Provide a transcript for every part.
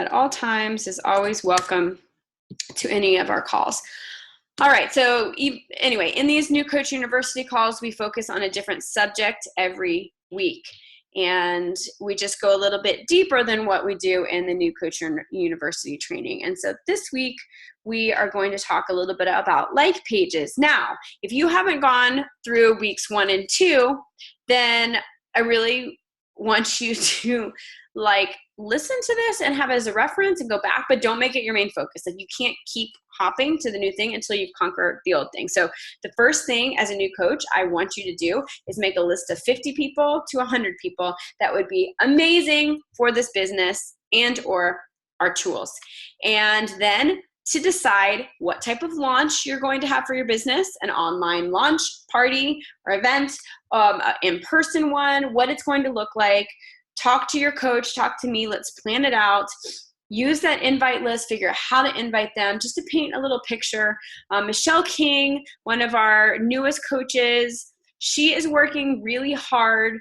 at all times is always welcome to any of our calls. All right, so anyway, in these New Coach University calls, we focus on a different subject every week. And we just go a little bit deeper than what we do in the New Coach University training. And so this week, we are going to talk a little bit about like pages. Now, if you haven't gone through weeks 1 and 2, then I really want you to listen to this and have it as a reference and go back, but don't make it your main focus. Like, you can't keep hopping to the new thing until you've conquered the old thing. So the first thing as a new coach I want you to do is make a list of 50 people to 100 people that would be amazing for this business and or our tools. And then to decide what type of launch you're going to have for your business, an online launch party or event, in-person one, what it's going to look like. Talk to your coach, talk to me, let's plan it out. Use that invite list, figure out how to invite them, just to paint a little picture. Michelle King, one of our newest coaches, she is working really hard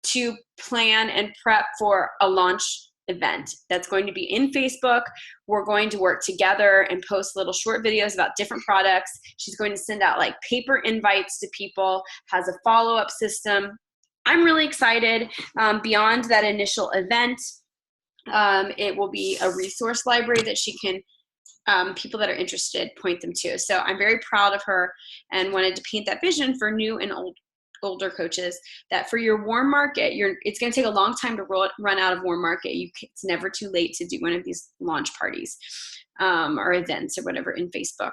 to plan and prep for a launch event that's going to be in Facebook. We're going to work together and post little short videos about different products. She's going to send out paper invites to people, has a follow-up system. I'm really excited. Beyond that initial event, it will be a resource library that she can, people that are interested, point them to. So I'm very proud of her and wanted to paint that vision for new and older coaches, that for your warm market, it's going to take a long time to run out of warm market. It's never too late to do one of these launch parties or events or whatever in Facebook.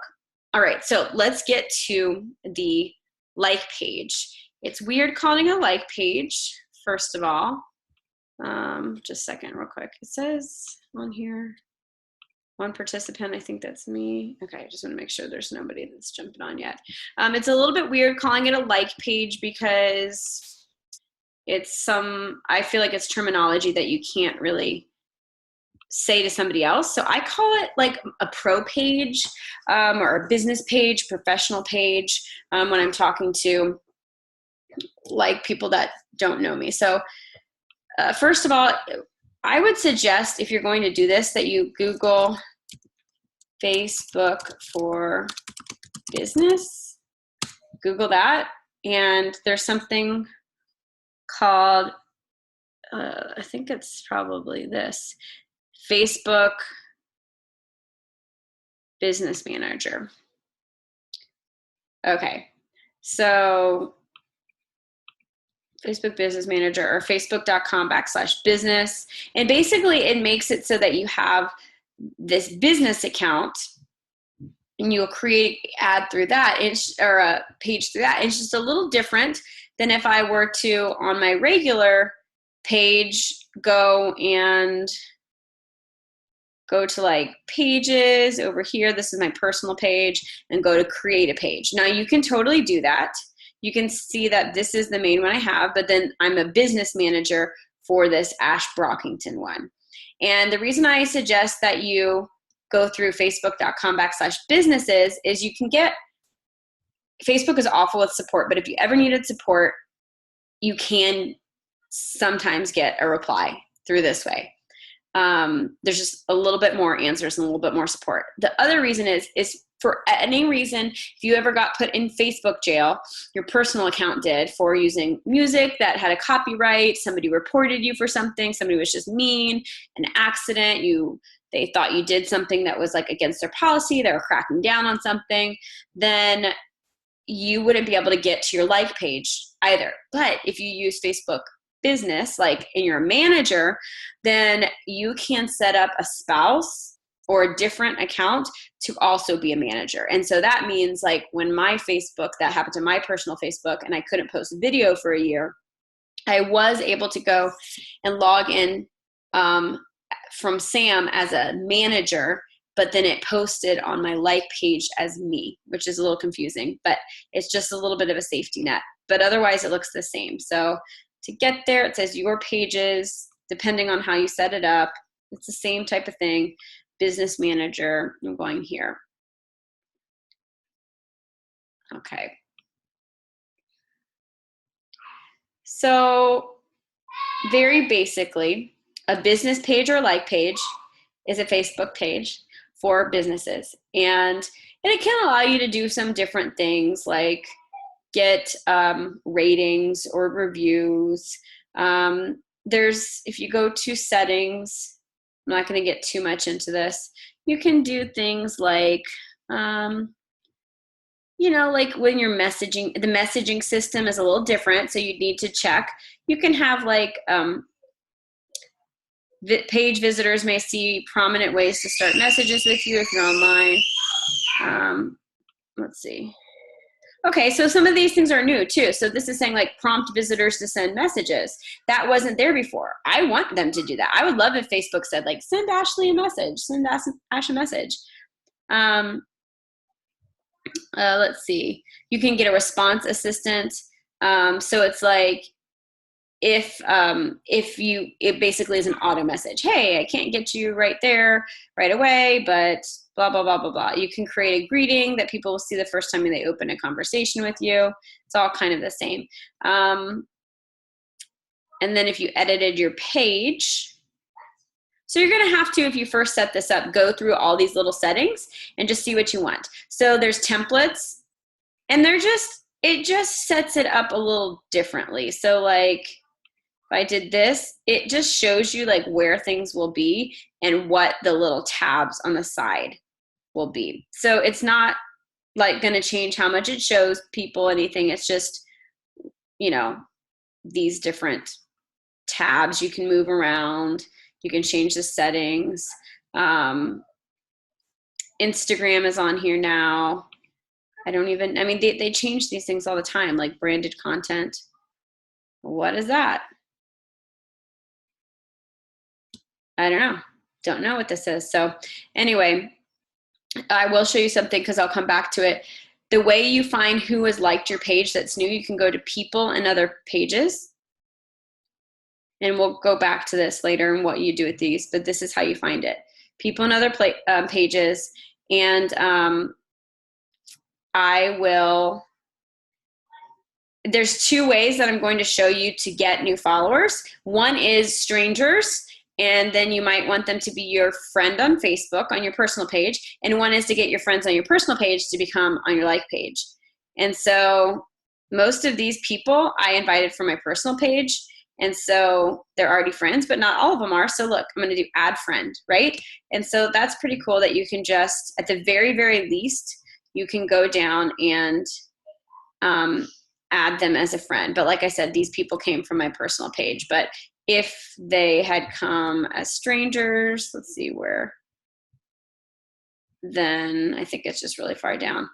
All right, so let's get to the like page. It's weird calling a like page, first of all. Just a second, real quick. It says on here, one participant, I think that's me. Okay, I just want to make sure there's nobody that's jumping on yet. It's a little bit weird calling it a like page because I feel like it's terminology that you can't really say to somebody else. So I call it like a pro page or a business page, professional page when I'm talking to people that don't know me. So first of all, I would suggest, if you're going to do this, that you Google Facebook for business. Google that, and there's something called, I think it's probably this, Facebook Business Manager. Okay, so Facebook Business Manager or facebook.com/business. And basically it makes it so that you have this business account and you'll create ad through that or a page through that. It's just a little different than if I were to, on my regular page, go to pages over here. This is my personal page, and go to create a page. Now you can totally do that. You can see that this is the main one I have, but then I'm a business manager for this Ash Brockington one. And the reason I suggest that you go through facebook.com/businesses is you can get, Facebook is awful with support, but if you ever needed support, you can sometimes get a reply through this way. There's just a little bit more answers and a little bit more support. The other reason is for any reason, if you ever got put in Facebook jail, your personal account did, for using music that had a copyright, somebody reported you for something, somebody was just mean, an accident, they thought you did something that was against their policy, they were cracking down on something, then you wouldn't be able to get to your like page either. But if you use Facebook Business, in your manager, then you can set up a spouse or a different account to also be a manager. And so that means when my Facebook, that happened to my personal Facebook, and I couldn't post a video for a year, I was able to go and log in from Sam as a manager, but then it posted on my like page as me, which is a little confusing, but it's just a little bit of a safety net. But otherwise it looks the same. So to get there, it says your pages, depending on how you set it up. It's the same type of thing. Business manager, I'm going here. Okay. So very basically, a business page or like page is a Facebook page for businesses. And it can allow you to do some different things like get ratings or reviews. If you go to settings, I'm not going to get too much into this. You can do things like, like when you're messaging, the messaging system is a little different. So you need to check. You can have like, page visitors may see prominent ways to start messages with you if you're online. Let's see. Okay, so some of these things are new too. So this is saying like prompt visitors to send messages. That wasn't there before. I want them to do that. I would love if Facebook said like, send Ashley a message, send Ash a message. Let's see. You can get a response assistant. So it's like, it basically is an auto message. Hey, I can't get you right there right away, but blah, blah, blah, blah, blah. You can create a greeting that people will see the first time they open a conversation with you. It's all kind of the same. And then if you edited your page, so you're going to have to, if you first set this up, go through all these little settings and just see what you want. So there's templates, and it just sets it up a little differently. So like, if I did this, it just shows you like where things will be and what the little tabs on the side will be. So it's not like going to change how much it shows people anything. It's just, these different tabs you can move around. You can change the settings. Instagram is on here now. They change these things all the time, like branded content. What is that? I don't know what this is. So anyway, I will show you something because I'll come back to it. The way you find who has liked your page that's new, you can go to people and other pages. And we'll go back to this later and what you do with these, but this is how you find it. People and other pages. And there's two ways that I'm going to show you to get new followers. One is strangers, and then you might want them to be your friend on Facebook on your personal page. And one is to get your friends on your personal page to become on your like page. And so most of these people I invited from my personal page. And so they're already friends, but not all of them are. So look, I'm going to do add friend, right? And so that's pretty cool that you can just, at the very, very least, you can go down and add them as a friend. But like I said, these people came from my personal page. But if they had come as strangers, let's see where, then I think it's just really far down.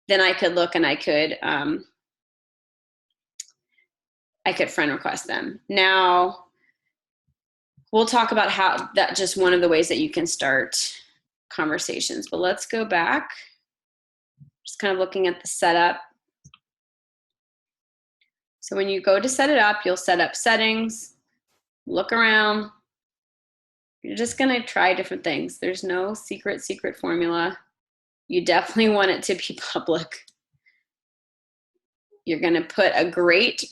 Then I could look and I could friend request them. Now, we'll talk about how that just one of the ways that you can start conversations. But let's go back. Just kind of looking at the setup. So when you go to set it up, you'll set up settings, look around. You're just going to try different things. There's no secret formula. You definitely want it to be public. You're going to put a great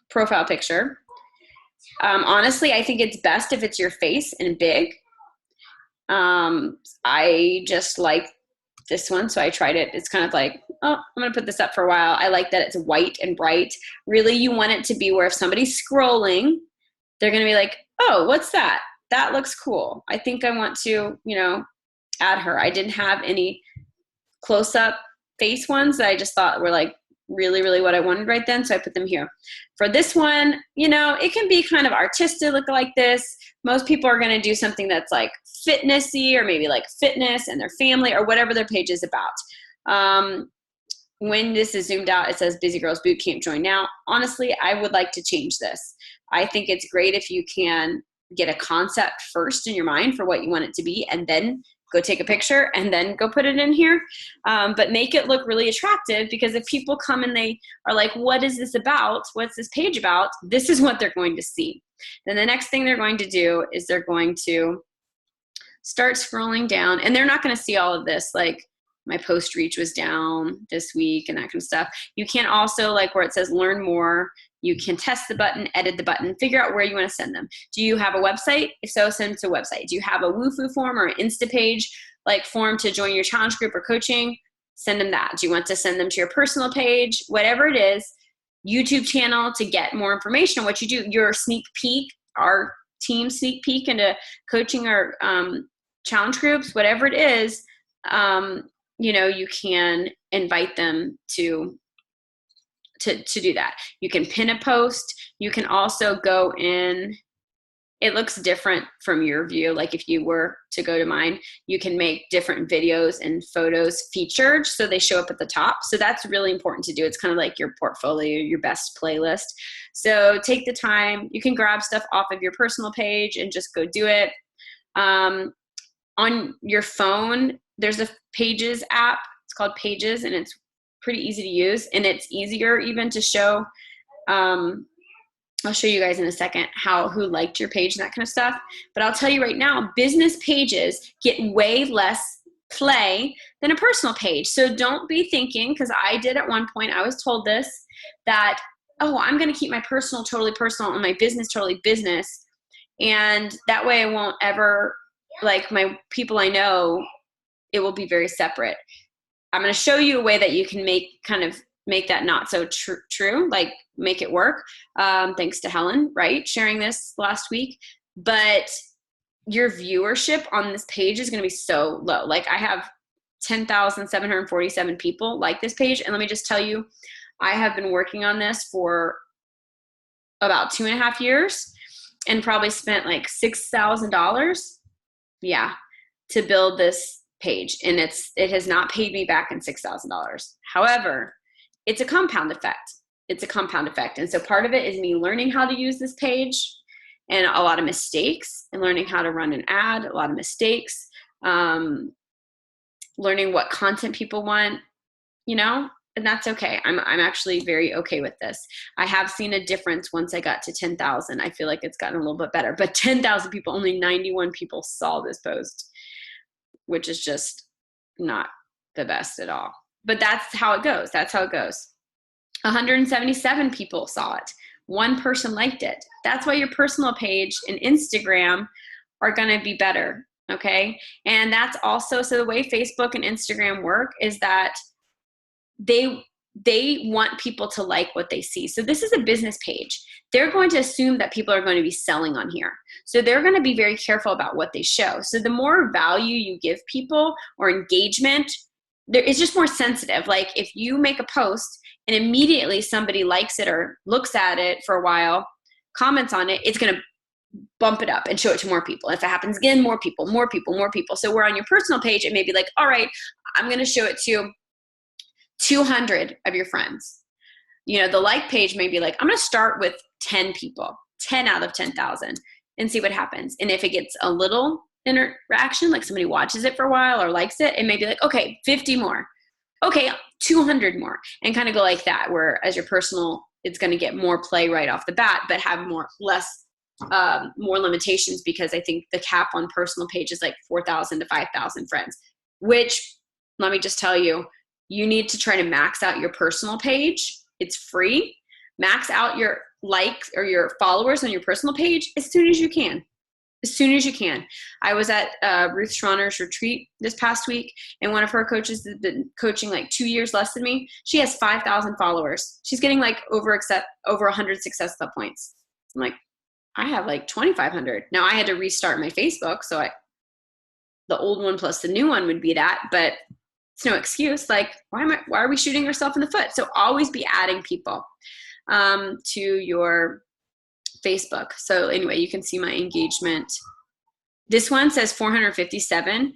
profile picture. Honestly, I think it's best if it's your face and big. I just like this one, so I tried it. It's kind of like, oh, I'm going to put this up for a while. I like that it's white and bright. Really, you want it to be where if somebody's scrolling, they're going to be like, oh, what's that? That looks cool. I think I want to, add her. I didn't have any close-up face ones that I just thought were like really, really what I wanted right then. So I put them here. For this one, it can be kind of artistic, look like this. Most people are going to do something that's like fitnessy or maybe like fitness and their family or whatever their page is about. When this is zoomed out, it says Busy Girls Boot Camp join now. Honestly, I would like to change this. I think it's great if you can get a concept first in your mind for what you want it to be and then go take a picture and then go put it in here. But make it look really attractive, because if people come and they are like, what is this about? What's this page about? This is what they're going to see. Then the next thing they're going to do is they're going to start scrolling down, and they're not going to see all of this. Like, my post reach was down this week and that kind of stuff. You can also, like where it says learn more, you can test the button, edit the button, figure out where you want to send them. Do you have a website? If so, send it to a website. Do you have a Woofu form or an Instapage like form to join your challenge group or coaching? Send them that. Do you want to send them to your personal page? Whatever it is, YouTube channel to get more information on what you do. Your sneak peek, our team sneak peek into coaching or challenge groups, whatever it is, you know, you can invite them to do that. You can pin a post. You can also go in. It looks different from your view. Like if you were to go to mine, you can make different videos and photos featured so they show up at the top. So that's really important to do. It's kind of like your portfolio, your best playlist. So take the time. You can grab stuff off of your personal page and just go do it. On your phone, there's a Pages app. It's called Pages, and it's pretty easy to use. And it's easier even to show. I'll show you guys in a second who liked your page and that kind of stuff. But I'll tell you right now, business pages get way less play than a personal page. So don't be thinking, because I did at one point, I was told this, that, oh, I'm going to keep my personal totally personal and my business totally business. And that way I won't ever, like my people I know, it will be very separate. I'm going to show you a way that you can make that not so true, like make it work. Thanks to Helen, right? Sharing this last week. But your viewership on this page is going to be so low. Like I have 10,747 people like this page. And let me just tell you, I have been working on this for about 2.5 years and probably spent like $6,000. Yeah. To build this page. And it has not paid me back in $6,000. However, it's a compound effect. It's a compound effect. And so part of it is me learning how to use this page and a lot of mistakes, and learning how to run an ad, a lot of mistakes, learning what content people want, you know, and that's okay. I'm actually very okay with this. I have seen a difference once I got to 10,000. I feel like it's gotten a little bit better, but 10,000 people, only 91 people saw this post, which is just not the best at all. But that's how it goes. That's how it goes. 177 people saw it. One person liked it. That's why your personal page and Instagram are going to be better. Okay. And that's also, so the way Facebook and Instagram work is that they want people to like what they see. So this is a business page. They're going to assume that people are going to be selling on here. So they're going to be very careful about what they show. So the more value you give people or engagement, it's just more sensitive. Like if you make a post and immediately somebody likes it or looks at it for a while, comments on it, it's going to bump it up and show it to more people. If it happens again, more people. So where on your personal page, it may be like, all right, I'm going to show it to 200 of your friends. You know, the like page may be like, I'm going to start with 10 people, 10 out of 10,000 and see what happens. And if it gets a little interaction, like somebody watches it for a while or likes it, it may be like, okay, 50 more. Okay, 200 more, and kind of go like that, where as your personal, it's going to get more play right off the bat, but have more limitations, because I think the cap on personal page is like 4,000 to 5,000 friends, which let me just tell you, you need to try to max out your personal page. It's free. Max out your likes or your followers on your personal page as soon as you can. As soon as you can. I was at Ruth Schroner's retreat this past week, and one of her coaches has been coaching like 2 years less than me. She has 5,000 followers. She's getting like over 100 Success Club points. I'm like, I have like 2,500. Now I had to restart my Facebook, so the old one plus the new one would be that, but it's no excuse. Like, why are we shooting ourselves in the foot? So always be adding people to your Facebook. So anyway, you can see my engagement. This one says 457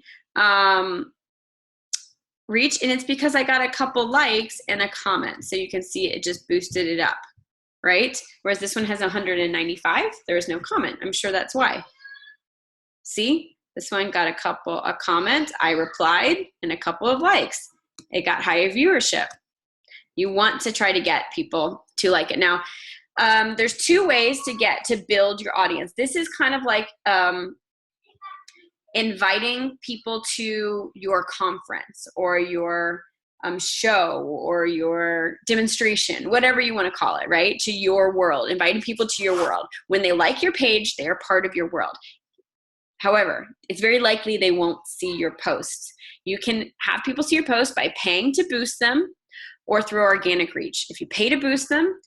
reach, and it's because I got a couple likes and a comment. So you can see it just boosted it up, right? Whereas this one has 195. There is no comment. I'm sure that's why. See? This one got a comment, I replied, and a couple of likes. It got higher viewership. You want to try to get people to like it. Now, there's 2 ways to build your audience. This is kind of like, inviting people to your conference or your show or your demonstration, whatever you want to call it, right? To your world, inviting people to your world. When they like your page, they are part of your world. However, it's very likely they won't see your posts. You can have people see your posts by paying to boost them or through organic reach. If you pay to boost them,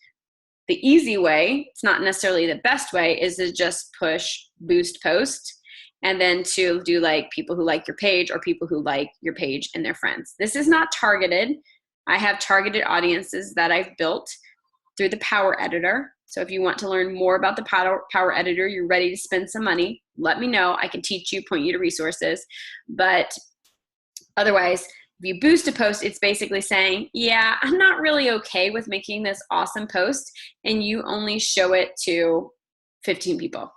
the easy way, it's not necessarily the best way, is to just push boost post and then to do like people who like your page or people who like your page and their friends. This is not targeted. I have targeted audiences that I've built through the Power Editor. So if you want to learn more about the Power Editor, you're ready to spend some money, let me know. I can teach you, point you to resources. But otherwise, if you boost a post, it's basically saying, yeah, I'm not really okay with making this awesome post, and you only show it to 15 people,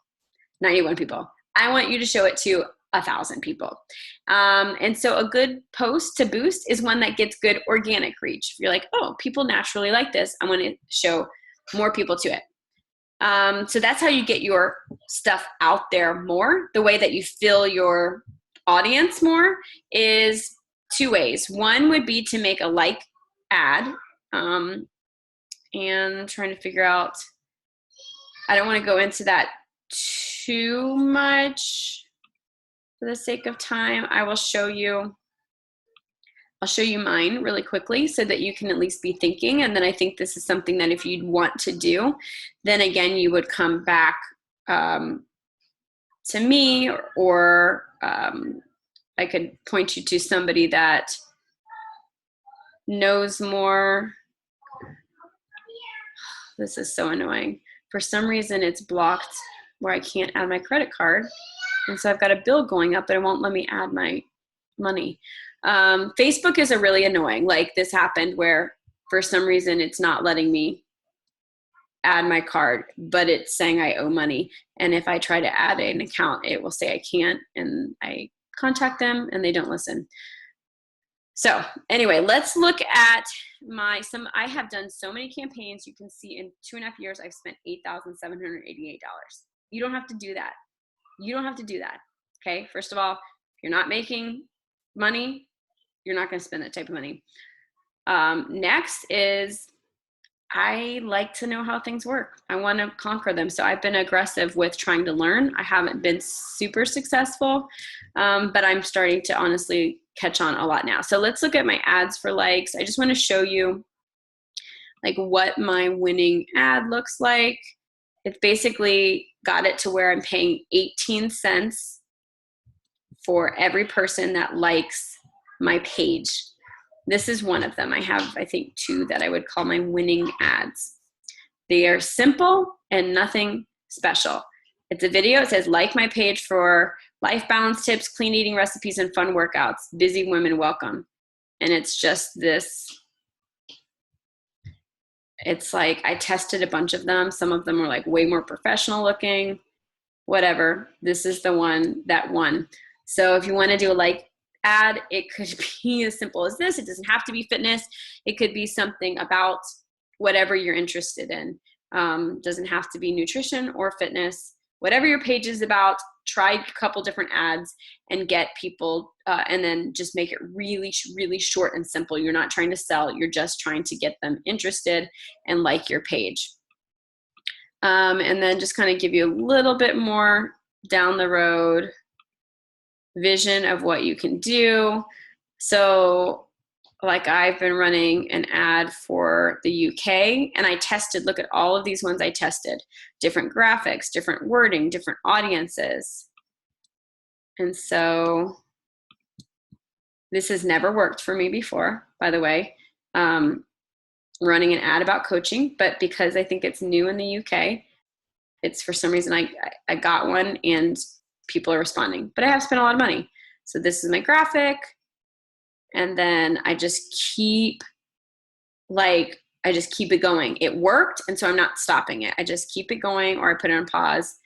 91 people. I want you to show it to 1,000 people. And so a good post to boost is one that gets good organic reach. If you're like, oh, people naturally like this, I want to show more people to it. So that's how you get your stuff out there more. The way that you fill your audience more is two ways. One would be to make a like ad, and I'm trying to figure out, I don't want to go into that too much for the sake of time. I'll show you mine really quickly so that you can at least be thinking. And then I think this is something that if you'd want to do, then again, you would come back to me, or I could point you to somebody that knows more. This is so annoying. For some reason, it's blocked where I can't add my credit card. And so I've got a bill going up, but it won't let me add my money. Facebook is a really annoying. Like this happened where for some reason it's not letting me add my card, but it's saying I owe money. And if I try to add an account, it will say I can't. And I contact them and they don't listen. So anyway, let's look at I have done so many campaigns. You can see in 2.5 years, I've spent $8,788. You don't have to do that. You don't have to do that. Okay. First of all, if you're not making money, you're not going to spend that type of money. Next is I like to know how things work. I want to conquer them. So I've been aggressive with trying to learn. I haven't been super successful, but I'm starting to honestly catch on a lot now. So let's look at my ads for likes. I just want to show you like what my winning ad looks like. It's basically got it to where I'm paying 18 cents for every person that likes my page. This is one of them. I have, I think, 2 that I would call my winning ads. They are simple and nothing special. It's a video. It says, like my page for life balance tips, clean eating recipes, and fun workouts. Busy women welcome. And it's just this. It's like I tested a bunch of them. Some of them were like way more professional looking, whatever. This is the one that won. So if you want to do a like ad, it could be as simple as this. It doesn't have to be fitness. It could be something about whatever you're interested in. Doesn't have to be nutrition or fitness. Whatever your page is about, try a couple different ads and get people, and then just make it really, really short and simple. You're not trying to sell. You're just trying to get them interested and like your page. And then just kind of give you a little bit more down the road vision of what you can do. So like I've been running an ad for the UK and I tested, look at all of these ones I tested, different graphics, different wording, different audiences. And so this has never worked for me before, by the way, running an ad about coaching, but because I think it's new in the UK, it's for some reason I got one and people are responding, but I have spent a lot of money. So this is my graphic. And then I just keep it going. It worked. And so I'm not stopping it. I just keep it going, or I put it on pause,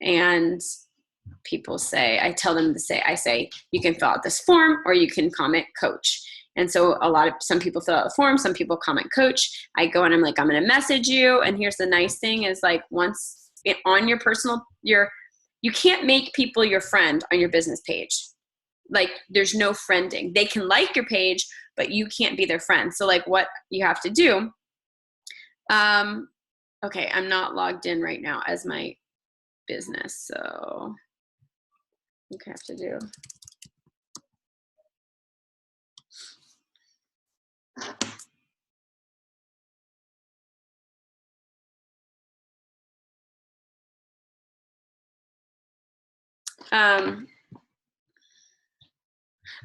and people say, I say, you can fill out this form or you can comment coach. And so some people fill out the form, some people comment coach. I go and I'm like, I'm going to message you. And here's the nice thing is like once on your you can't make people your friend on your business page. Like there's no friending. They can like your page, but you can't be their friend. So like what you have to do, okay, I'm not logged in right now as my business. So what I have to do.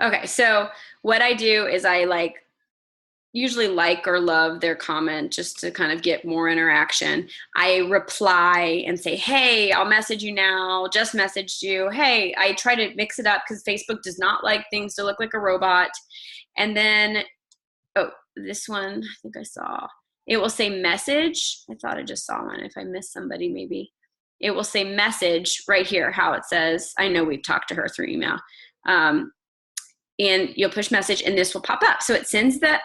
Okay, so what I do is I usually like or love their comment just to kind of get more interaction. I reply and say, hey, I'll message you now, just messaged you. Hey, I try to mix it up because Facebook does not like things to look like a robot. And then, oh, this one, I think I saw, it will say message. I thought I just saw one. If I missed somebody, maybe. It will say message right here, how it says. I know we've talked to her through email. And you'll push message and this will pop up. So it sends the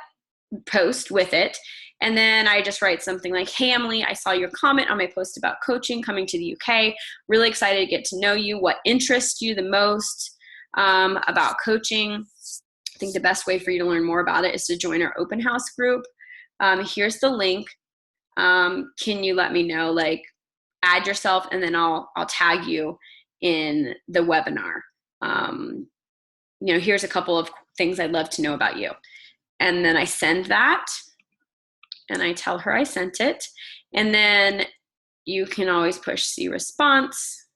post with it. And then I just write something like, hey, Emily, I saw your comment on my post about coaching coming to the UK. Really excited to get to know you. What interests you the most about coaching? I think the best way for you to learn more about it is to join our open house group. Here's the link. Can you let me know, like add yourself and then I'll tag you in the webinar. Here's a couple of things I'd love to know about you. And then I send that and I tell her I sent it. And then you can always push see response.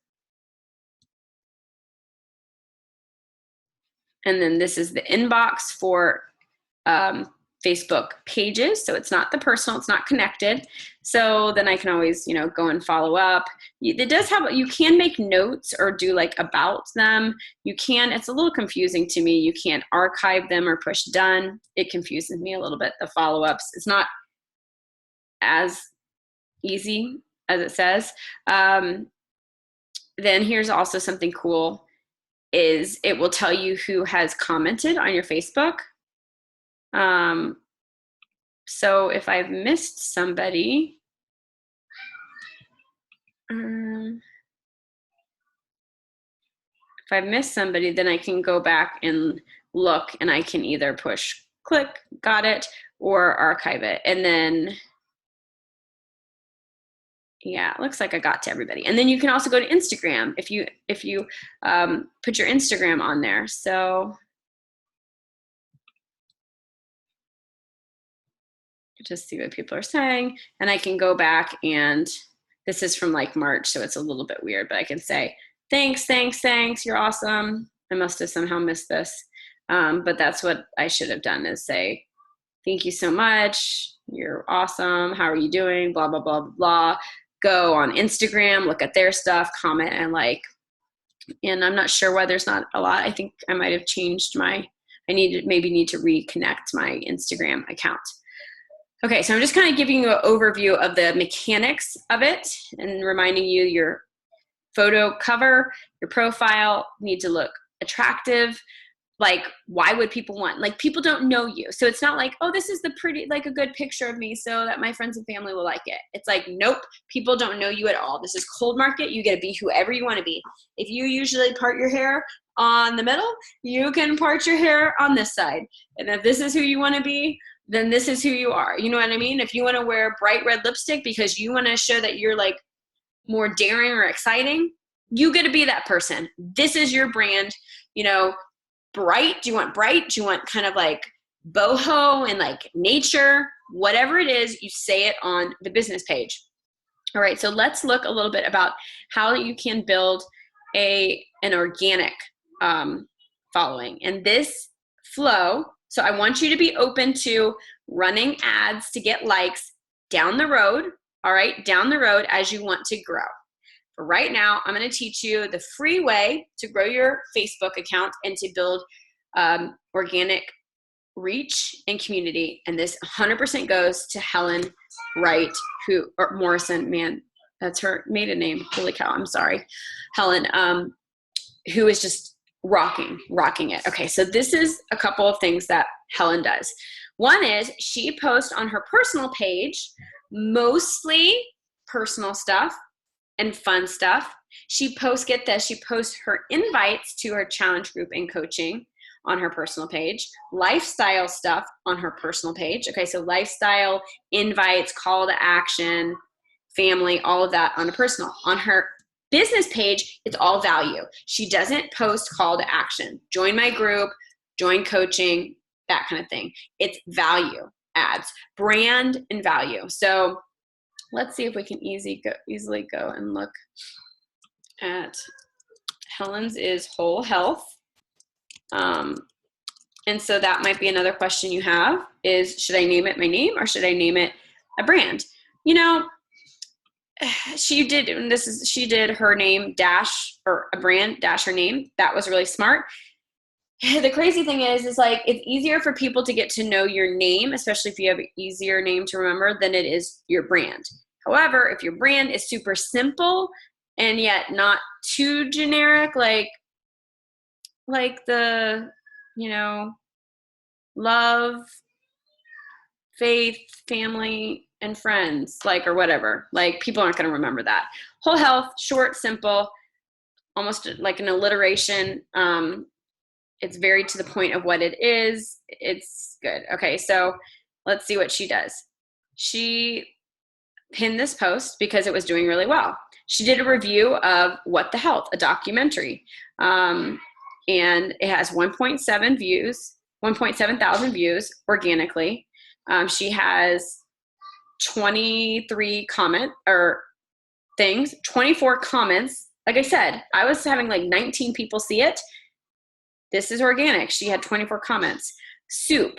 And then this is the inbox for Facebook pages. So it's not the personal, it's not connected. So then I can always, go and follow up. It does have, you can make notes or do like about them. You can, it's a little confusing to me. You can't archive them or push done. It confuses me a little bit, the follow-ups. It's not as easy as it says. Then here's also something cool is it will tell you who has commented on your Facebook. So if I've missed somebody, then I can go back and look and I can either push click, got it, or archive it. And then, yeah, it looks like I got to everybody. And then you can also go to Instagram if you put your Instagram on there. So just see what people are saying. And I can go back and this is from like March, so it's a little bit weird, but I can say, thanks, you're awesome. I must have somehow missed this. But that's what I should have done is say, thank you so much. You're awesome. How are you doing? Blah, blah, blah, blah, blah. Go on Instagram, look at their stuff, comment and like, and I'm not sure why there's not a lot. I think I might have changed maybe need to reconnect my Instagram account. Okay, so I'm just kind of giving you an overview of the mechanics of it and reminding you your photo cover, your profile need to look attractive. Like, why would people want, like, people don't know you. So it's not like, oh, this is the pretty, like a good picture of me so that my friends and family will like it. It's like, nope, people don't know you at all. This is cold market. You get to be whoever you want to be. If you usually part your hair on the middle, you can part your hair on this side. And if this is who you want to be, then this is who you are. You know what I mean? If you want to wear bright red lipstick because you want to show that you're like more daring or exciting, you get to be that person. This is your brand, bright. Do you want bright? Do you want kind of like boho and like nature? Whatever it is, you say it on the business page. All right. So let's look a little bit about how you can build an organic following. And this flow, so I want you to be open to running ads to get likes down the road, all right, down the road as you want to grow. But right now, I'm going to teach you the free way to grow your Facebook account and to build organic reach and community. And this 100% goes to Helen Wright, or Morrison, man, that's her maiden name. Holy cow, I'm sorry. Helen, who is just rocking it. Okay, so this is a couple of things that Helen does. One is she posts on her personal page, mostly personal stuff, and fun stuff. She posts, get this, she posts her invites to her challenge group and coaching on her personal page, lifestyle stuff on her personal page. Okay, so lifestyle, invites, call to action, family, all of that on a personal. On her business page, it's all value. She doesn't post call to action, join my group, join coaching, that kind of thing. It's value ads, brand and value. So let's see if we can easily go and look at Helen's is whole health. And so that might be another question you have is, should I name it my name or should I name it a brand? You know, she did her name dash, or a brand dash her name. That was really smart. The crazy thing is like, it's easier for people to get to know your name, especially if you have an easier name to remember than it is your brand. However, if your brand is super simple and yet not too generic, like the, you know, love, faith, family, and friends, like, or whatever, like people aren't going to remember that. Whole health, short, simple, almost like an alliteration. It's very to the point of what it is. It's good. Okay, so let's see what she does. She pinned this post because it was doing really well. She did a review of What the Health, a documentary. And it has 1.7 views, 1.7 thousand views organically. She has 23 24 comments. Like I said, I was having like 19 people see it. This is organic. She had 24 comments. Soup.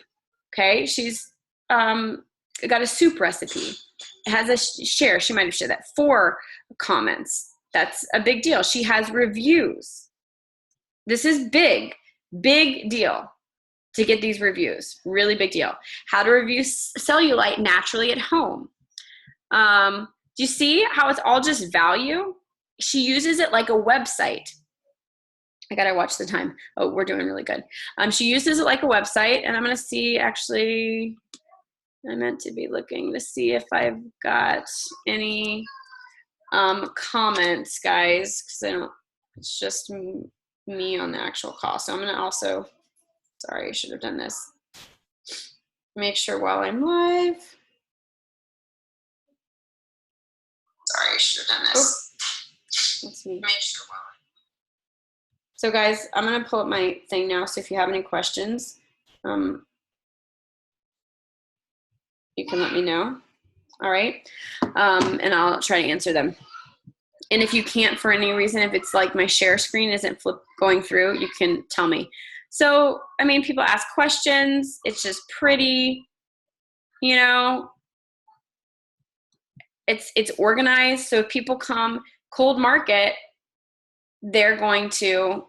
Okay. She's got a soup recipe. It has a share. She might have shared that. 4 comments. That's a big deal. She has reviews. This is big deal to get these reviews. Really big deal. How to review cellulite naturally at home. Do you see how it's all just value? She uses it like a website. I gotta watch the time. Oh, we're doing really good. She uses it like a website, and I'm gonna see, actually, I meant to be looking to see if I've got any comments, guys, because it's just me on the actual call. So I'm gonna also, sorry, I should have done this. Make sure while I'm live. Sorry, I should have done this. Oh, let's see. Make sure while So guys, I'm gonna pull up my thing now. So if you have any questions, you can let me know. All right, and I'll try to answer them. And if you can't for any reason, if it's like my share screen isn't going through, you can tell me. So, I mean, people ask questions. It's just pretty, you know, it's organized. So if people come cold market, they're going to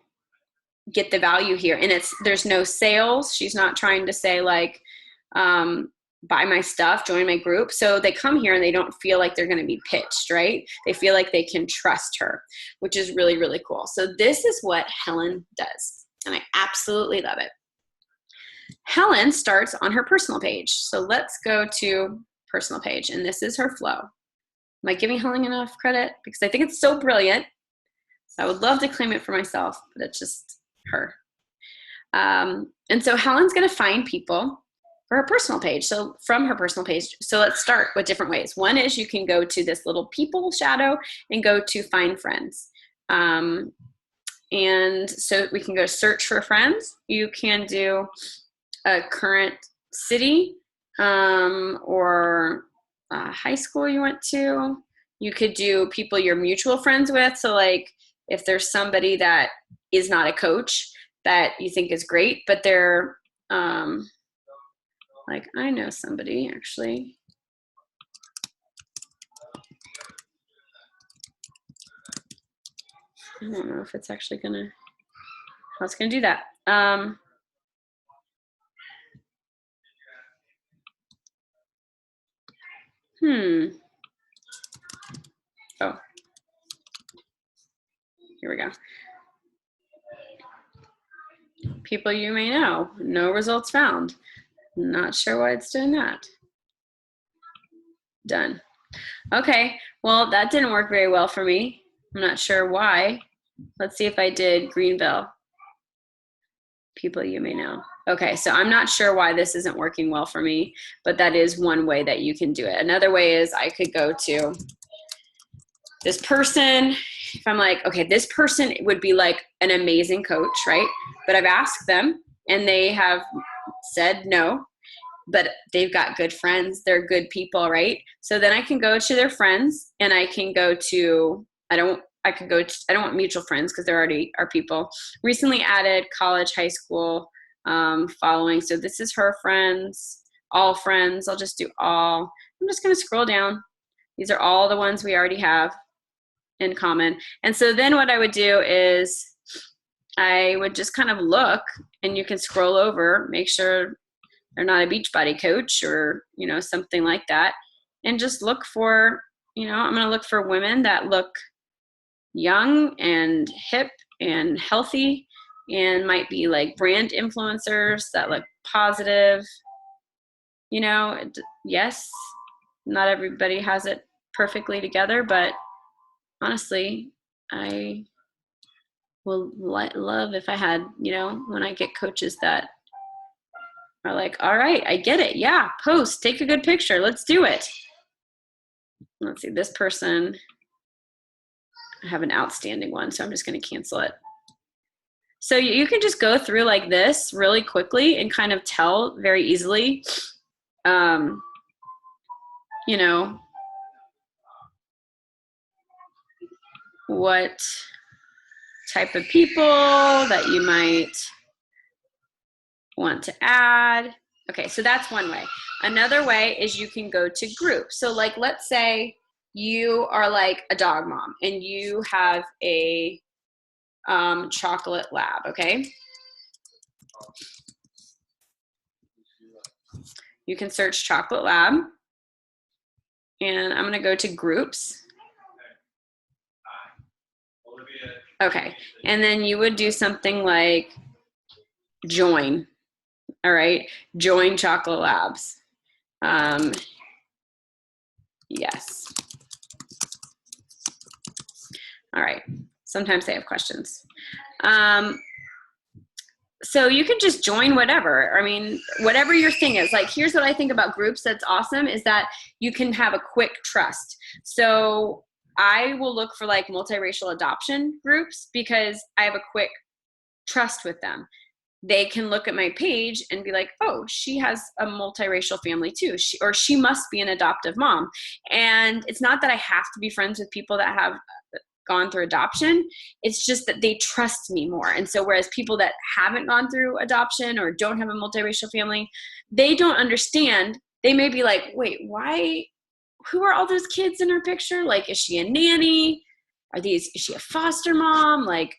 get the value here. And there's no sales. She's not trying to say like, buy my stuff, join my group. So they come here and they don't feel like they're going to be pitched, right? They feel like they can trust her, which is really, really cool. So this is what Helen does. And I absolutely love it. Helen starts on her personal page. So let's go to personal page. And this is her flow. Am I giving Helen enough credit? Because I think it's so brilliant. I would love to claim it for myself, but it's just her. And so Helen's going to find people for her personal page. So from her personal page. So let's start with different ways. One is you can go to this little people shadow and go to find friends. And so we can go search for friends. You can do a current city or high school you went to. You could do people you're mutual friends with. So like if there's somebody that is not a coach that you think is great, but they're like, I know somebody actually. I don't know if it's actually gonna, how it's gonna do that. Oh, here we go. People you may know, no results found. Not sure why it's doing that. Done. Okay, well, that didn't work very well for me. I'm not sure why. Let's see if I did Greenville. People you may know. Okay, so I'm not sure why this isn't working well for me, but that is one way that you can do it. Another way is I could go to this person. If I'm like, okay, this person would be like an amazing coach, right? But I've asked them and they have said no, but they've got good friends. They're good people, right? So then I can go to their friends and I can go to, I don't want mutual friends because there already are people. Recently added college, high school following. So this is her friends, all friends. I'll just do all. I'm just going to scroll down. These are all the ones we already have in common. And so then what I would do is I would just kind of look, and you can scroll over, make sure they're not a Beachbody coach or, you know, something like that. And just look for, you know, I'm going to look for women that look young and hip and healthy and might be like brand influencers that look positive. You know, yes, not everybody has it perfectly together, but honestly, I will love if I had, you know, when I get coaches that are like, all right, I get it. Yeah, post, take a good picture. Let's do it. Let's see, this person, I have an outstanding one, so I'm just going to cancel it. So you can just go through like this really quickly and kind of tell very easily, you know, what type of people that you might want to add. Okay, so that's one way. Another way is you can go to groups. So like, let's say you are like a dog mom and you have a chocolate lab, okay? You can search chocolate lab, and I'm gonna go to groups. Okay, and then you would do something like join, all right? Join chocolate labs. Yes. All right, sometimes they have questions. So you can just join whatever. I mean, whatever your thing is. Like, here's what I think about groups that's awesome is that you can have a quick trust. So I will look for like multiracial adoption groups because I have a quick trust with them. They can look at my page and be like, oh, she has a multiracial family too. She must be an adoptive mom. And it's not that I have to be friends with people that have gone through adoption. It's just that they trust me more. And so whereas people that haven't gone through adoption or don't have a multiracial family, they don't understand. They may be like, wait, why, who are all those kids in her picture? Like, is she a nanny? Is she a foster mom? Like,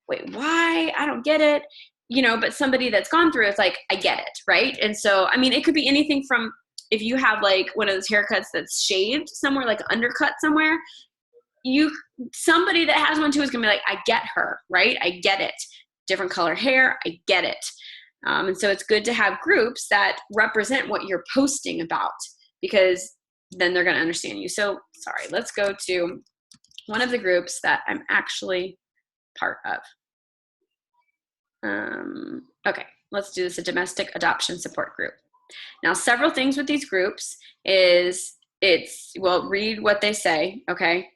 wait, why? I don't get it. You know, but somebody that's gone through it's like, I get it, right? And so, I mean, it could be anything from if you have like one of those haircuts that's shaved somewhere, like undercut somewhere, somebody that has one too is gonna be like, I get her, right? I get it. Different color hair, I get it. And so it's good to have groups that represent what you're posting about because then they're gonna understand you. So sorry, let's go to one of the groups that I'm actually part of. Okay, let's do this, a domestic adoption support group. Now, several things with these groups is well, read what they say, okay?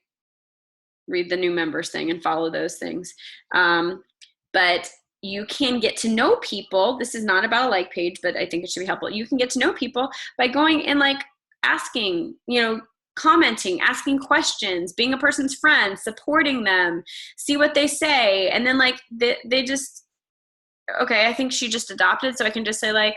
Read the new members thing and follow those things. But you can get to know people. This is not about a like page, but I think it should be helpful. You can get to know people by going and like asking, you know, commenting, asking questions, being a person's friend, supporting them, see what they say. And then like they just, okay, I think she just adopted. So I can just say like,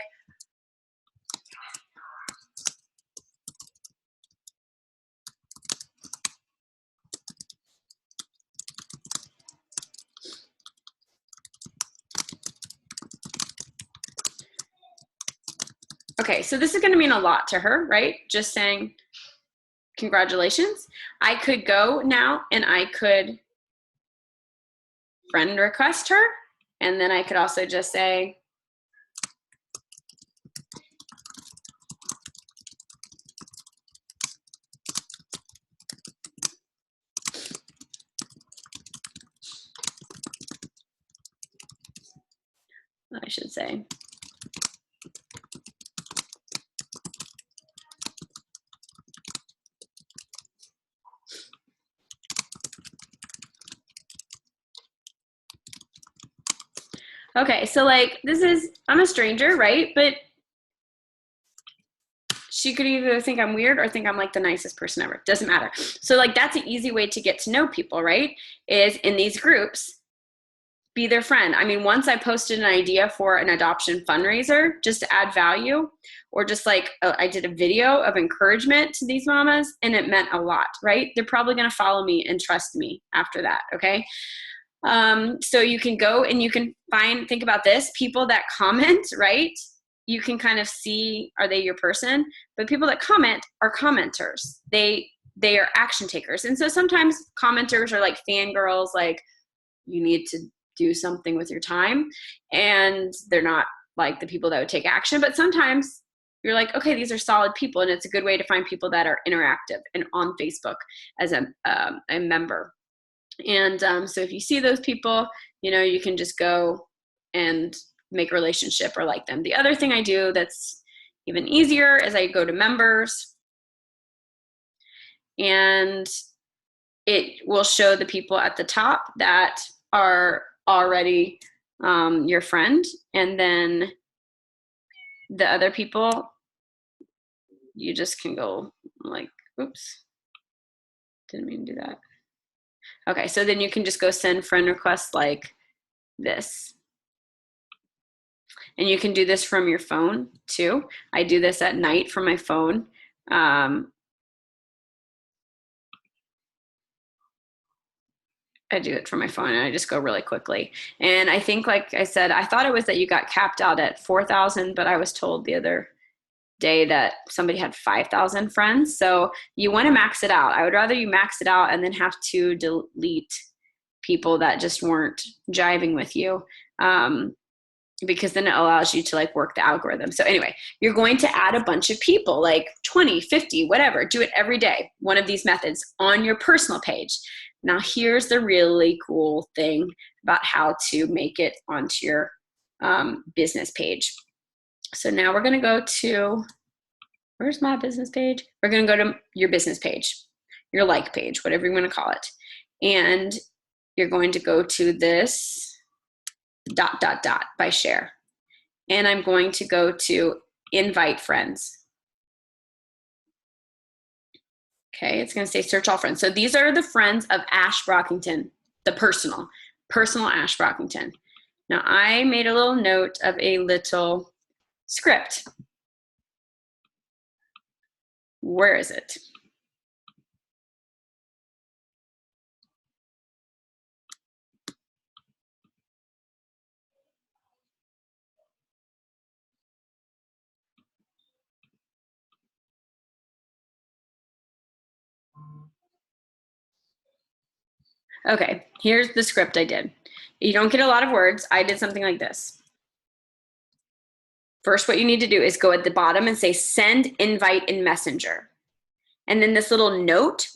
okay, so this is going to mean a lot to her, right? Just saying, congratulations. I could go now and I could friend request her. And then I could also just say, I should say. Okay, so like I'm a stranger, right? But she could either think I'm weird or think I'm like the nicest person ever. Doesn't matter. So like that's an easy way to get to know people, right? Is in these groups, be their friend. I mean, once I posted an idea for an adoption fundraiser just to add value, or just like I did a video of encouragement to these mamas, and it meant a lot, right? They're probably going to follow me and trust me after that, okay? So you can go and you can think about this, people that comment, right? You can kind of see, are they your person? But people that comment are commenters. They are action takers. And so sometimes commenters are like fangirls, like you need to do something with your time. And they're not like the people that would take action. But sometimes you're like, okay, these are solid people. And it's a good way to find people that are interactive and on Facebook as a member. And so if you see those people, you know, you can just go and make a relationship or like them. The other thing I do that's even easier is I go to members, and it will show the people at the top that are already your friend. And then the other people, you just can go like, oops, didn't mean to do that. Okay, so then you can just go send friend requests like this. And you can do this from your phone too. I do this at night from my phone. I do it from my phone and I just go really quickly. And I think, like I said, I thought it was that you got capped out at 4,000, but I was told the other day that somebody had 5,000 friends. So you want to max it out. I would rather you max it out and then have to delete people that just weren't jiving with you. Because then it allows you to like work the algorithm. So anyway, you're going to add a bunch of people, like 20, 50, whatever. Do it every day, one of these methods on your personal page. Now here's the really cool thing about how to make it onto your business page. So now we're gonna go to, where's my business page? We're gonna go to your business page, your like page, whatever you wanna call it. And you're going to go to this by share. And I'm going to go to invite friends. Okay, it's going to say search all friends. So these are the friends of Ash Brockington, the personal Ash Brockington. Now I made a little note of a little script. Where is it? Okay, here's the script I did. You don't get a lot of words. I did something like this. First, what you need to do is go at the bottom and say send invite in Messenger. And then this little note,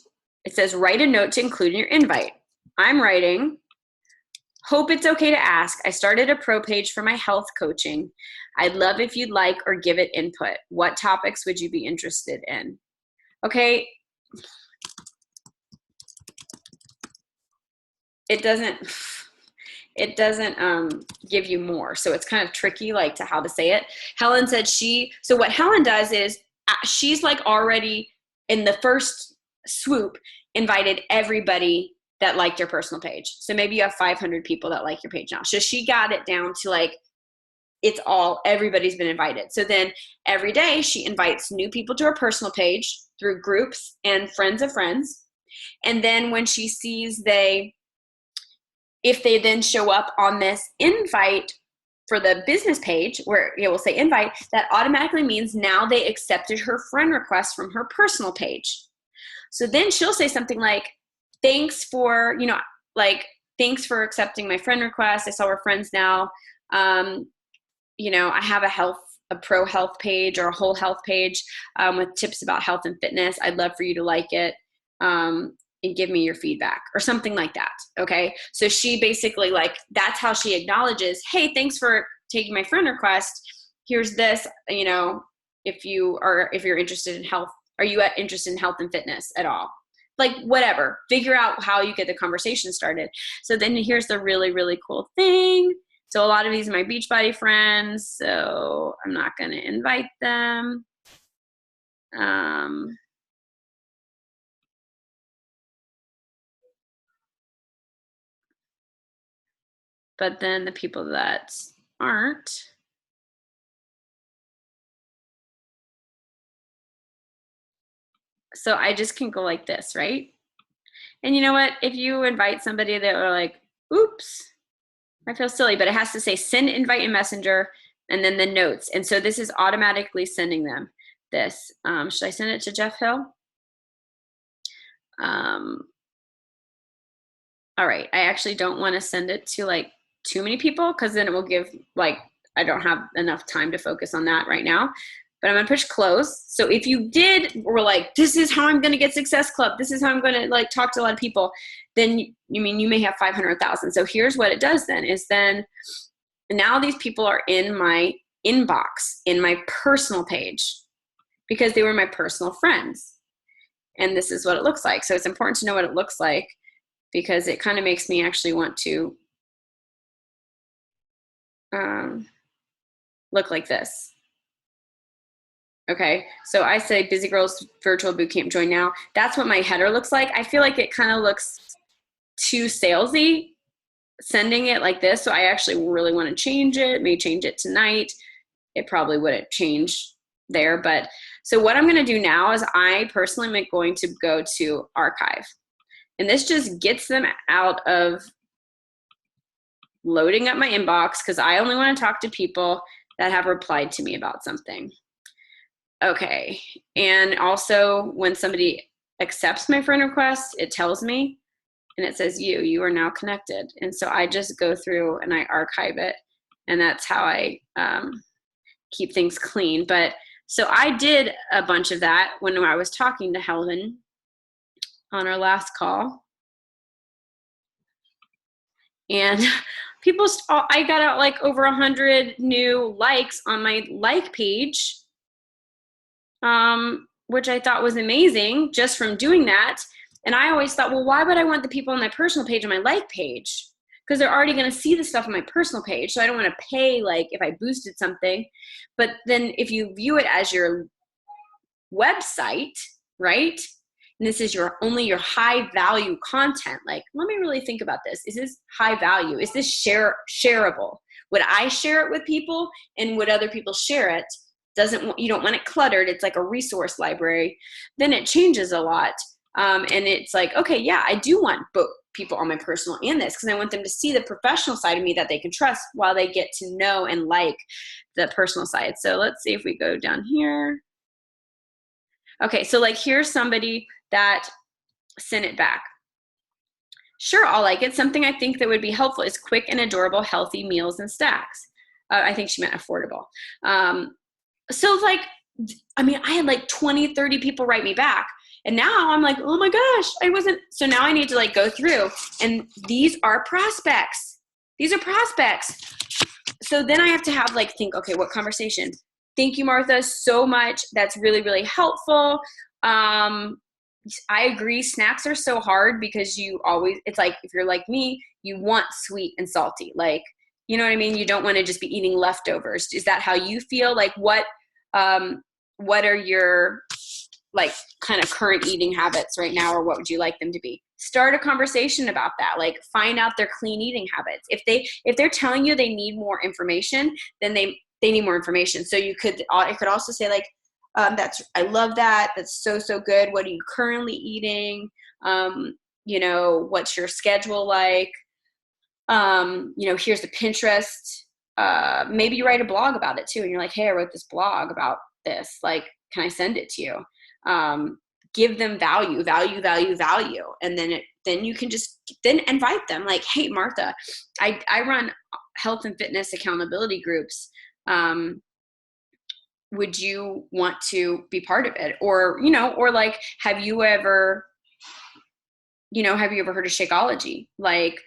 it says write a note to include in your invite. I'm writing, hope it's okay to ask. I started a pro page for my health coaching. I'd love if you'd like or give it input. What topics would you be interested in? Okay. It doesn't give you more. So it's kind of tricky, like to how to say it. Helen said so what Helen does is she's like already in the first swoop invited everybody that liked your personal page. So maybe you have 500 people that like your page now. So she got it down to like, everybody's been invited. So then every day she invites new people to her personal page through groups and friends of friends. And then when she sees if they then show up on this invite for the business page where it will say invite, that automatically means now they accepted her friend request from her personal page. So then she'll say something like, thanks for accepting my friend request. I saw we're friends now. I have a pro health page or a whole health page with tips about health and fitness. I'd love for you to like it. And give me your feedback or something like that. Okay. So she basically that's how she acknowledges, hey, thanks for taking my friend request, here's this, you know, if you're interested in health, are you interested in health and fitness at all? Like whatever, figure out how you get the conversation started. So then here's the really, really cool thing. So a lot of these are my Beachbody friends, so I'm not going to invite them. But then the people that aren't, so I just can go like this, right? And you know what? If you invite somebody that are like, oops, I feel silly, but it has to say send invite in Messenger and then the notes. And so this is automatically sending them this. Should I send it to Jeff Hill? All right. I actually don't want to send it to like too many people because then it will give like, I don't have enough time to focus on that right now. But I'm going to push close. So if you were like, this is how I'm going to get Success Club, this is how I'm going to like talk to a lot of people, then you may have 500,000. So here's what it does then is then now these people are in my inbox, in my personal page because they were my personal friends. And this is what it looks like. So it's important to know what it looks like because it kind of makes me actually want to look like this. Okay, so I say Busy Girls Virtual Bootcamp join now. That's what my header looks like. I feel like it kind of looks too salesy sending it like this. So I actually really want to change it, may change it tonight. It probably wouldn't change there. But so what I'm going to do now is I personally am going to go to archive. And this just gets them out of loading up my inbox because I only want to talk to people that have replied to me about something. Okay, and also when somebody accepts my friend request, it tells me, and it says you are now connected. And so I just go through and I archive it, and that's how I keep things clean. But so I did a bunch of that when I was talking to Helen on our last call. And I got out like over 100 new likes on my like page. Which I thought was amazing just from doing that. And I always thought, well, why would I want the people on my personal page on my like page? Because they're already going to see the stuff on my personal page. So I don't want to pay like if I boosted something. But then if you view it as your website, right? And this is only your high value content. Like, let me really think about this. Is this high value? Is this shareable? Would I share it with people? And would other people share it? You don't want it cluttered. It's like a resource library. Then it changes a lot. And it's like, okay, yeah, I do want both people on my personal and this because I want them to see the professional side of me that they can trust while they get to know and like the personal side. So let's see if we go down here. Okay, so like here's somebody that sent it back. Sure, I'll like it. Something I think that would be helpful is quick and adorable, healthy meals and snacks. I think she meant affordable. So like, I mean, I had like 20, 30 people write me back. And now I'm like, oh my gosh, so now I need to like go through and these are prospects. These are prospects. So then I have to have like, think, okay, what conversation? Thank you, Martha, so much. That's really, really helpful. I agree. Snacks are so hard because it's like, if you're like me, you want sweet and salty. Like, you know what I mean? You don't want to just be eating leftovers. Is that how you feel? Like what are your like kind of current eating habits right now, or what would you like them to be? Start a conversation about that. Like find out their clean eating habits. If they're telling you they need more information, then they need more information. So it could also say like, I love that. That's so, so good. What are you currently eating? What's your schedule like? Here's the Pinterest. Maybe you write a blog about it too. And you're like, hey, I wrote this blog about this. Like, can I send it to you? Give them value. And then you can just invite them like, hey, Martha, I run health and fitness accountability groups. Would you want to be part of it? Or like, have you ever heard of Shakeology? Like,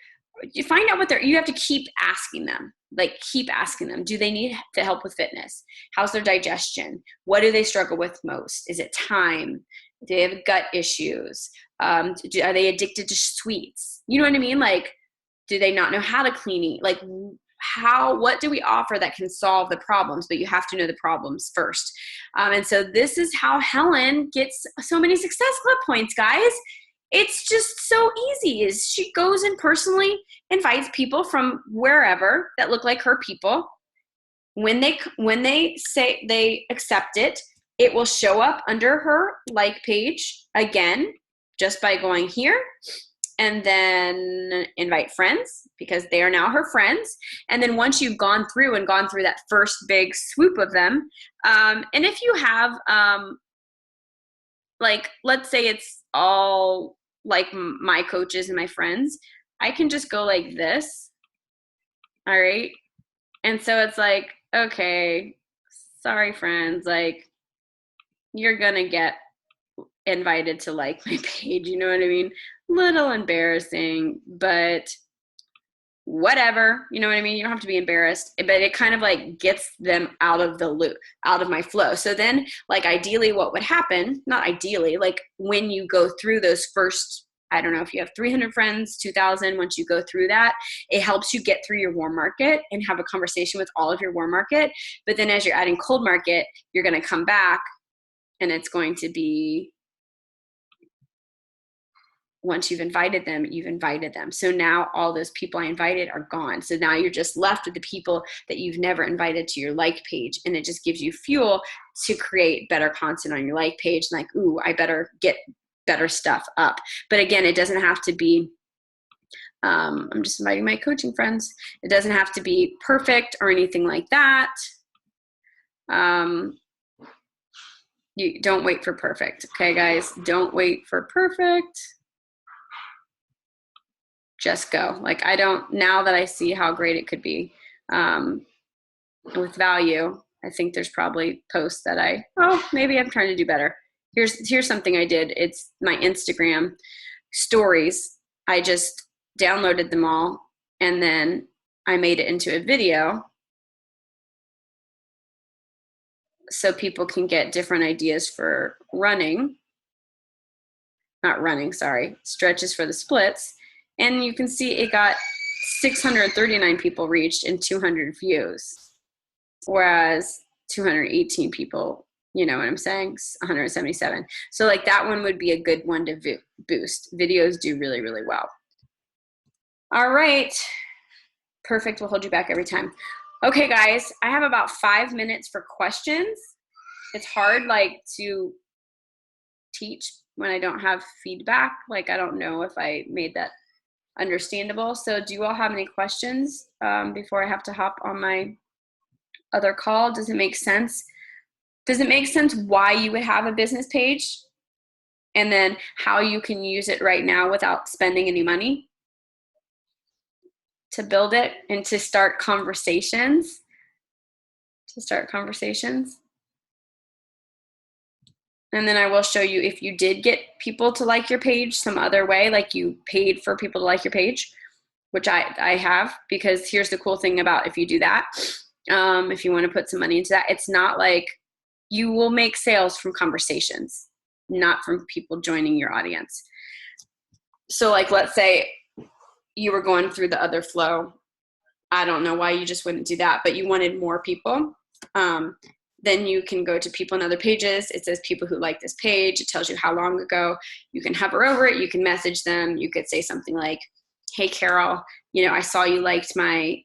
you find out you have to keep asking them, do they need help with fitness? How's their digestion? What do they struggle with most? Is it time? Do they have gut issues? Are they addicted to sweets? You know what I mean? Like, do they not know how to clean eat? Like, what do we offer that can solve the problems? But you have to know the problems first. And so this is how Helen gets so many Success Club points, guys. It's just so easy. Is she goes and personally invites people from wherever that look like her people. When they say they accept it, it will show up under her like page again, just by going here, and then invite friends, because they are now her friends. And then once you've gone through that first big swoop of them, and if you have, like, let's say it's all like my coaches and my friends, I can just go like this. All right. And so it's like, okay, sorry, friends, like, you're going to get invited to like my page. You know what I mean? Little embarrassing, but whatever. You know what I mean? You don't have to be embarrassed, but it kind of like gets them out of the loop, out of my flow. So then, like, ideally what would happen, not ideally, like when you go through those first, I don't know if you have 300 friends, 2,000, once you go through that, it helps you get through your warm market and have a conversation with all of your warm market. But then as you're adding cold market, you're going to come back and it's going to be, once you've invited them, you've invited them. So now all those people I invited are gone. So now you're just left with the people that you've never invited to your like page. And it just gives you fuel to create better content on your like page. Like, ooh, I better get better stuff up. But again, it doesn't have to be, I'm just inviting my coaching friends. It doesn't have to be perfect or anything like that. You don't wait for perfect. Okay, guys, don't wait for perfect. Just go. Like, I don't, now that I see how great it could be with value, I think there's probably posts that maybe I'm trying to do better. Here's something I did. It's my Instagram stories. I just downloaded them all and then I made it into a video so people can get different ideas for stretches for the splits. And you can see it got 639 people reached and 200 views, whereas 218 people, you know what I'm saying, 177. So like that one would be a good one to boost. Videos do really, really well. All right. Perfect. We'll hold you back every time. Okay, guys, I have about 5 minutes for questions. It's hard, like, to teach when I don't have feedback. Like, I don't know if I made that understandable. So do you all have any questions before I have to hop on my other call? Does it make sense? Does it make sense why you would have a business page and then how you can use it right now without spending any money to build it and to start conversations? And then I will show you, if you did get people to like your page some other way, like you paid for people to like your page, which I have, because here's the cool thing about if you do that, if you want to put some money into that, it's not like you will make sales from conversations, not from people joining your audience. So like, let's say you were going through the other flow. I don't know why you just wouldn't do that, but you wanted more people. Then you can go to people on other pages. It says people who like this page. It tells you how long ago. You can hover over it. You can message them. You could say something like, hey, Carol, I saw you liked my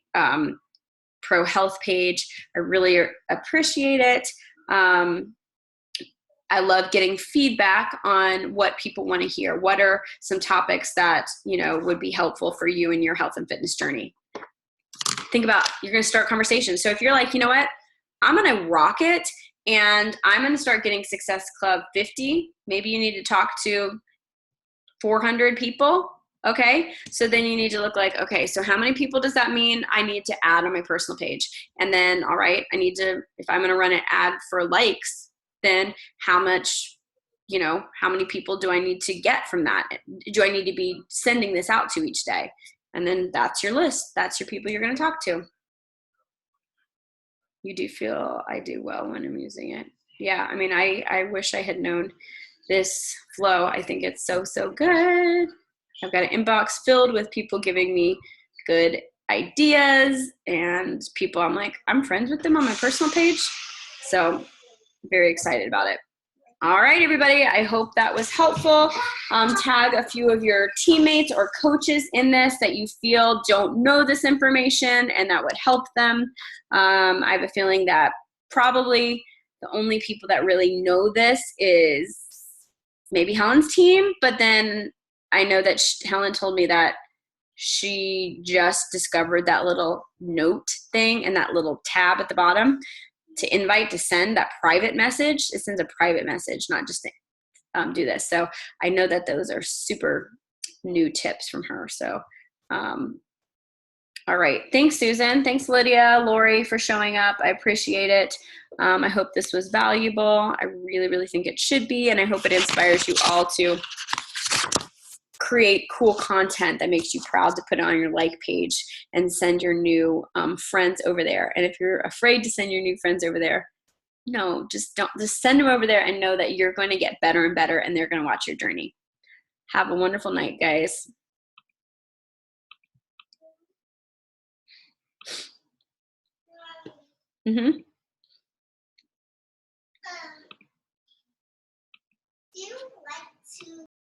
pro health page. I really appreciate it. I love getting feedback on what people want to hear. What are some topics that, would be helpful for you in your health and fitness journey? Think about, you're going to start conversations. So if you're like, you know what, I'm going to rock it and I'm going to start getting Success Club 50. Maybe you need to talk to 400 people. Okay. So then you need to look like, okay, so how many people does that mean I need to add on my personal page? And then, all right, I need to, if I'm going to run an ad for likes, then how much, how many people do I need to get from that? Do I need to be sending this out to each day? And then that's your list. That's your people you're going to talk to. You do feel I do well when I'm using it. Yeah, I mean, I wish I had known this flow. I think it's so, so good. I've got an inbox filled with people giving me good ideas and people I'm friends with them on my personal page. So very excited about it. All right, everybody, I hope that was helpful. Tag a few of your teammates or coaches in this that you feel don't know this information and that would help them. I have a feeling that probably the only people that really know this is maybe Helen's team, but then I know that Helen told me that she just discovered that little note thing and that little tab at the bottom to invite to send that private message. It sends a private message, not just do this. So I know that those are super new tips from her. So, all right. Thanks, Susan. Thanks, Lydia, Lori, for showing up. I appreciate it. I hope this was valuable. I really, really think it should be. And I hope it inspires you all to create cool content that makes you proud to put it on your like page and send your new friends over there. And if you're afraid to send your new friends over there, no, just send them over there and know that you're going to get better and better and they're going to watch your journey. Have a wonderful night, guys. Mm-hmm.